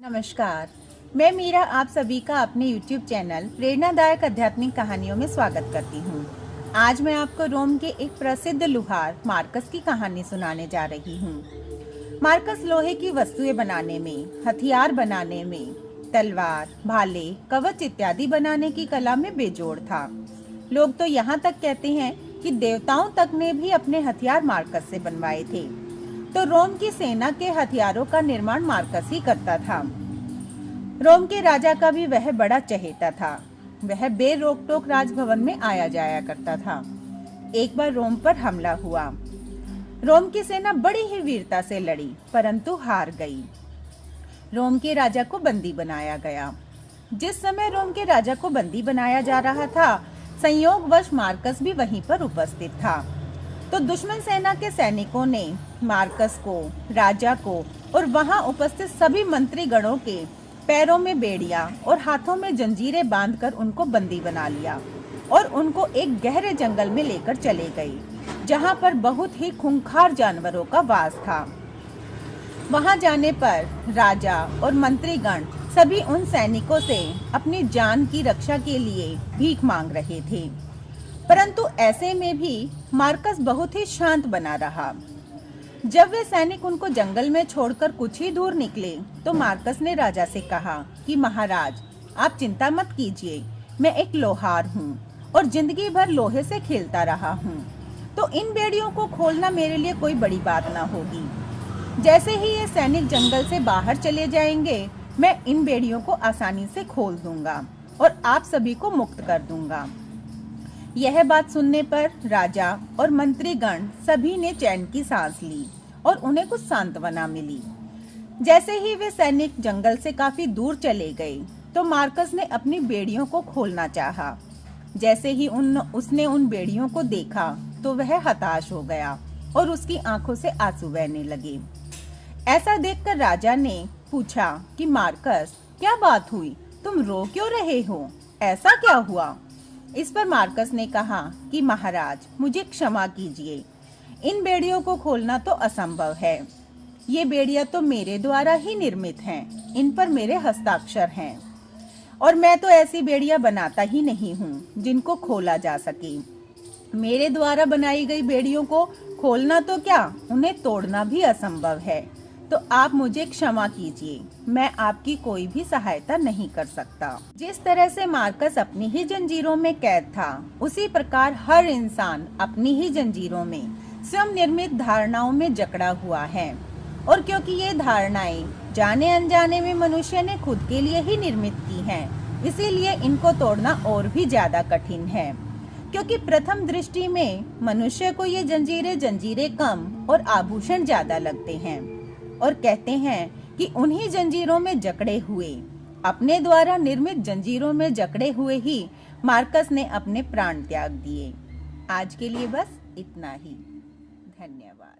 नमस्कार। मैं मीरा आप सभी का अपने YouTube चैनल प्रेरणादायक आध्यात्मिक कहानियों में स्वागत करती हूँ। आज मैं आपको रोम के एक प्रसिद्ध लुहार मार्कस की कहानी सुनाने जा रही हूँ। मार्कस लोहे की वस्तुएं बनाने में, हथियार बनाने में, तलवार, भाले, कवच इत्यादि बनाने की कला में बेजोड़ था। लोग तो यहाँ तक कहते हैं कि देवताओं तक ने भी अपने हथियार मार्कस से बनवाए थे। तो रोम की सेना के हथियारों का निर्माण मार्कस ही करता था। रोम के राजा का भी वह बड़ा चहेता था। वह बेरोक टोक राजभवन में आया जाया करता था। एक बार रोम पर हमला हुआ। रोम की सेना बड़ी ही वीरता से लड़ी, परंतु हार गई। रोम के राजा को बंदी बनाया गया। जिस समय रोम के राजा को बंदी बनाया जा रहा था, संयोगवश मार्कस भी वहीं पर उपस्थित था। तो दुश्मन सेना के सैनिकों ने मार्कस को, राजा को और वहां उपस्थित सभी मंत्री गणों के पैरों में बेड़ियां और हाथों में जंजीरें बांधकर उनको बंदी बना लिया और उनको एक गहरे जंगल में लेकर चले गए, जहां पर बहुत ही खूंखार जानवरों का वास था। वहां जाने पर राजा और मंत्रीगण सभी उन सैनिकों से अपनी जान की रक्षा के लिए भीख मांग रहे थे, परंतु ऐसे में भी मार्कस बहुत ही शांत बना रहा। जब वे सैनिक उनको जंगल में छोड़कर कुछ ही दूर निकले, तो मार्कस ने राजा से कहा कि महाराज, आप चिंता मत कीजिए, मैं एक लोहार हूँ और जिंदगी भर लोहे से खेलता रहा हूँ, तो इन बेड़ियों को खोलना मेरे लिए कोई बड़ी बात ना होगी। जैसे ही ये सैनिक जंगल से बाहर चले जाएंगे, मैं इन बेड़ियों को आसानी से खोल दूंगा और आप सभी को मुक्त कर दूंगा। यह बात सुनने पर राजा और मंत्रीगण सभी ने चैन की सांस ली और उन्हें कुछ सांत्वना मिली। जैसे ही वे सैनिक जंगल से काफी दूर चले गए, तो मार्कस ने अपनी बेड़ियों को खोलना चाहा। जैसे ही उसने उन बेड़ियों को देखा, तो वह हताश हो गया और उसकी आंखों से आंसू बहने लगे। ऐसा देखकर राजा ने पूछा कि मार्कस, क्या बात हुई, तुम रो क्यों रहे हो, ऐसा क्या हुआ? इस पर मार्कस ने कहा कि महाराज, मुझे क्षमा कीजिए, इन बेड़ियों को खोलना तो असंभव है। ये बेड़ियां तो मेरे द्वारा ही निर्मित हैं, इन पर मेरे हस्ताक्षर हैं और मैं तो ऐसी बेड़ियां बनाता ही नहीं हूँ जिनको खोला जा सके। मेरे द्वारा बनाई गई बेड़ियों को खोलना तो क्या, उन्हें तोड़ना भी असंभव है। तो आप मुझे क्षमा कीजिए, मैं आपकी कोई भी सहायता नहीं कर सकता। जिस तरह से मार्कस अपनी ही जंजीरों में कैद था, उसी प्रकार हर इंसान अपनी ही जंजीरों में स्वयं निर्मित धारणाओं में जकड़ा हुआ है। और क्योंकि ये धारणाएं जाने अनजाने में मनुष्य ने खुद के लिए ही निर्मित की हैं, इसीलिए इनको तोड़ना और भी ज्यादा कठिन है। क्योंकि प्रथम दृष्टि में मनुष्य को ये जंजीरें कम और आभूषण ज्यादा लगते हैं और कहते हैं कि उन्हीं जंजीरों में जकड़े हुए, अपने द्वारा निर्मित जंजीरों में जकड़े हुए ही मार्कस ने अपने प्राण त्याग दिए। आज के लिए बस इतना ही। धन्यवाद।